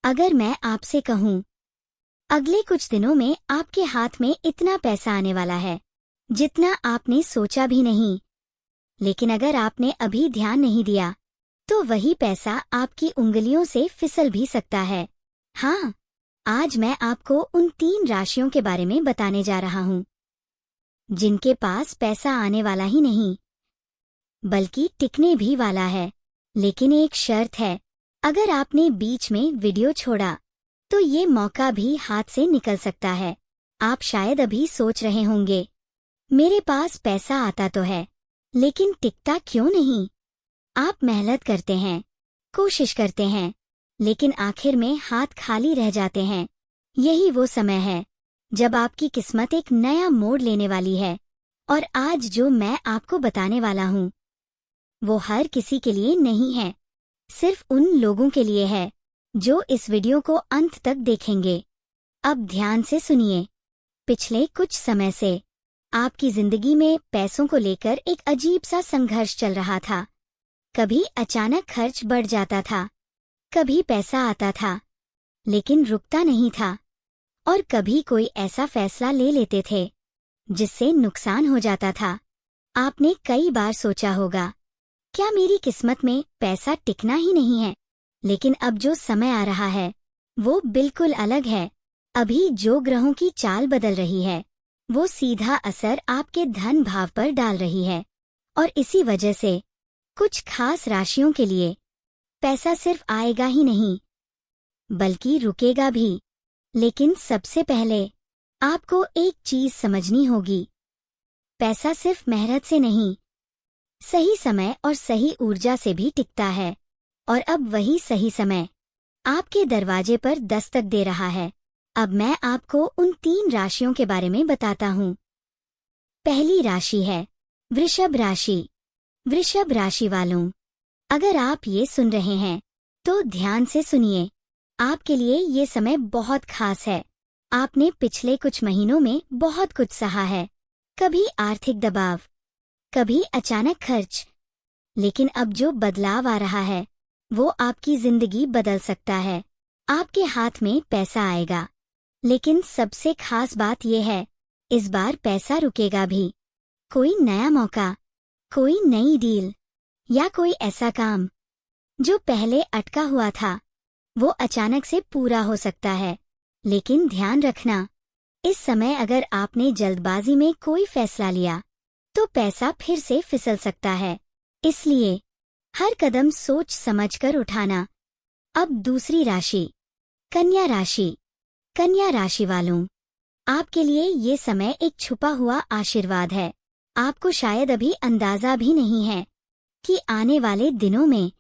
अगर मैं आपसे कहूँ, अगले कुछ दिनों में आपके हाथ में इतना पैसा आने वाला है जितना आपने सोचा भी नहीं, लेकिन अगर आपने अभी ध्यान नहीं दिया तो वही पैसा आपकी उंगलियों से फिसल भी सकता है। हाँ, आज मैं आपको उन 3 राशियों के बारे में बताने जा रहा हूँ जिनके पास पैसा आने वाला ही नहीं बल्कि टिकने भी वाला है। लेकिन एक शर्त है, अगर आपने बीच में वीडियो छोड़ा तो ये मौका भी हाथ से निकल सकता है। आप शायद अभी सोच रहे होंगे, मेरे पास पैसा आता तो है लेकिन टिकता क्यों नहीं। आप मेहनत करते हैं, कोशिश करते हैं, लेकिन आखिर में हाथ खाली रह जाते हैं। यही वो समय है जब आपकी किस्मत एक नया मोड़ लेने वाली है। और आज जो मैं आपको बताने वाला हूँ वो हर किसी के लिए नहीं है, सिर्फ उन लोगों के लिए है जो इस वीडियो को अंत तक देखेंगे। अब ध्यान से सुनिए। पिछले कुछ समय से आपकी जिंदगी में पैसों को लेकर एक अजीब सा संघर्ष चल रहा था। कभी अचानक खर्च बढ़ जाता था, कभी पैसा आता था लेकिन रुकता नहीं था, और कभी कोई ऐसा फैसला ले लेते थे जिससे नुकसान हो जाता था। आपने कई बार सोचा होगा, क्या मेरी किस्मत में पैसा टिकना ही नहीं है? लेकिन अब जो समय आ रहा है वो बिल्कुल अलग है। अभी जो ग्रहों की चाल बदल रही है वो सीधा असर आपके धन भाव पर डाल रही है, और इसी वजह से कुछ खास राशियों के लिए पैसा सिर्फ आएगा ही नहीं बल्कि रुकेगा भी। लेकिन सबसे पहले आपको एक चीज समझनी होगी, पैसा सिर्फ मेहनत से नहीं, सही समय और सही ऊर्जा से भी टिकता है। और अब वही सही समय आपके दरवाजे पर दस्तक दे रहा है। अब मैं आपको उन 3 राशियों के बारे में बताता हूँ। पहली राशि है वृषभ राशि। वृषभ राशि वालों, अगर आप ये सुन रहे हैं तो ध्यान से सुनिए। आपके लिए ये समय बहुत खास है। आपने पिछले कुछ महीनों में बहुत कुछ सहा है, कभी आर्थिक दबाव, कभी अचानक खर्च, लेकिन अब जो बदलाव आ रहा है वो आपकी जिंदगी बदल सकता है। आपके हाथ में पैसा आएगा, लेकिन सबसे खास बात यह है, इस बार पैसा रुकेगा भी। कोई नया मौका, कोई नई डील या कोई ऐसा काम जो पहले अटका हुआ था वो अचानक से पूरा हो सकता है। लेकिन ध्यान रखना, इस समय अगर आपने जल्दबाजी में कोई फैसला लिया तो पैसा फिर से फिसल सकता है। इसलिए हर कदम सोच समझकर उठाना। अब दूसरी राशि कन्या राशि। कन्या राशि वालों, आपके लिए ये समय एक छुपा हुआ आशीर्वाद है। आपको शायद अभी अंदाजा भी नहीं है कि आने वाले दिनों में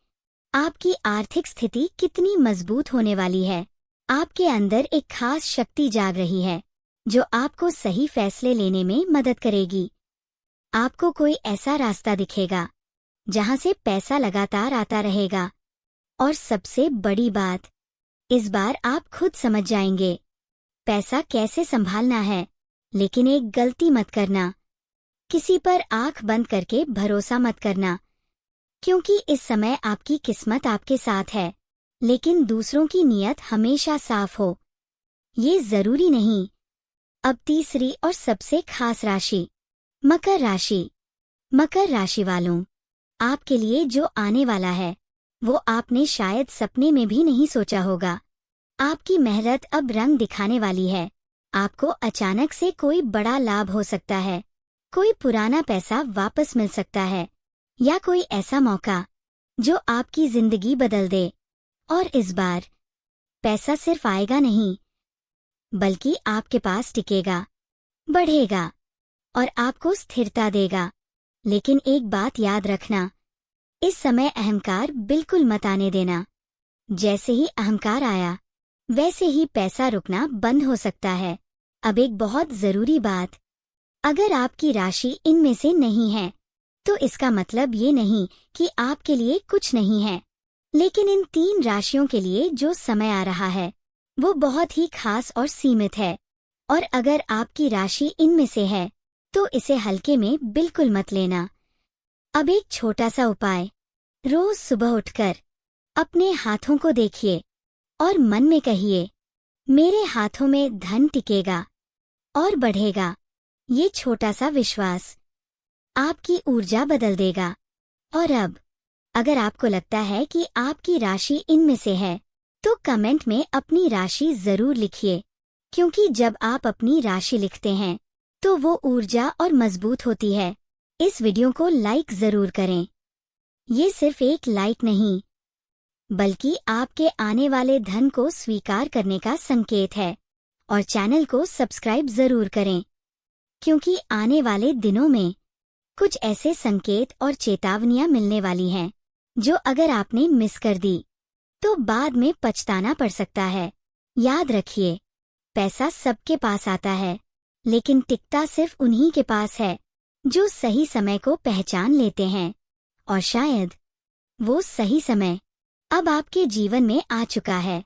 आपकी आर्थिक स्थिति कितनी मजबूत होने वाली है। आपके अंदर एक खास शक्ति जाग रही है जो आपको सही फैसले लेने में मदद करेगी। आपको कोई ऐसा रास्ता दिखेगा जहां से पैसा लगातार आता रहेगा, और सबसे बड़ी बात, इस बार आप खुद समझ जाएंगे पैसा कैसे संभालना है। लेकिन एक गलती मत करना, किसी पर आंख बंद करके भरोसा मत करना, क्योंकि इस समय आपकी किस्मत आपके साथ है लेकिन दूसरों की नीयत हमेशा साफ हो, ये जरूरी नहीं। अब तीसरी और सबसे खास राशि मकर राशि। मकर राशि वालों, आपके लिए जो आने वाला है वो आपने शायद सपने में भी नहीं सोचा होगा। आपकी मेहनत अब रंग दिखाने वाली है। आपको अचानक से कोई बड़ा लाभ हो सकता है, कोई पुराना पैसा वापस मिल सकता है, या कोई ऐसा मौका जो आपकी जिंदगी बदल दे। और इस बार पैसा सिर्फ आएगा नहीं बल्कि आपके पास टिकेगा, बढ़ेगा और आपको स्थिरता देगा। लेकिन एक बात याद रखना, इस समय अहंकार बिल्कुल मत आने देना। जैसे ही अहंकार आया वैसे ही पैसा रुकना बंद हो सकता है। अब एक बहुत जरूरी बात, अगर आपकी राशि इनमें से नहीं है तो इसका मतलब ये नहीं कि आपके लिए कुछ नहीं है। लेकिन इन 3 राशियों के लिए जो समय आ रहा है वो बहुत ही खास और सीमित है। और अगर आपकी राशि इनमें से है तो इसे हल्के में बिल्कुल मत लेना। अब एक छोटा सा उपाय, रोज सुबह उठकर अपने हाथों को देखिए। और मन में कहिए, मेरे हाथों में धन टिकेगा और बढ़ेगा। ये छोटा सा विश्वास आपकी ऊर्जा बदल देगा। और अब अगर आपको लगता है कि आपकी राशि इनमें से है, तो कमेंट में अपनी राशि जरूर लिखिए, क्योंकि जब आप अपनी राशि लिखते हैं तो वो ऊर्जा और मजबूत होती है। इस वीडियो को लाइक जरूर करें। ये सिर्फ एक लाइक नहीं, बल्कि आपके आने वाले धन को स्वीकार करने का संकेत है। और चैनल को सब्सक्राइब जरूर करें, क्योंकि आने वाले दिनों में कुछ ऐसे संकेत और चेतावनियां मिलने वाली हैं जो अगर आपने मिस कर दी तो बाद में पछताना पड़ सकता है। याद रखिए, पैसा सबके पास आता है, लेकिन टिकता सिर्फ उन्हीं के पास है जो सही समय को पहचान लेते हैं। और शायद वो सही समय अब आपके जीवन में आ चुका है।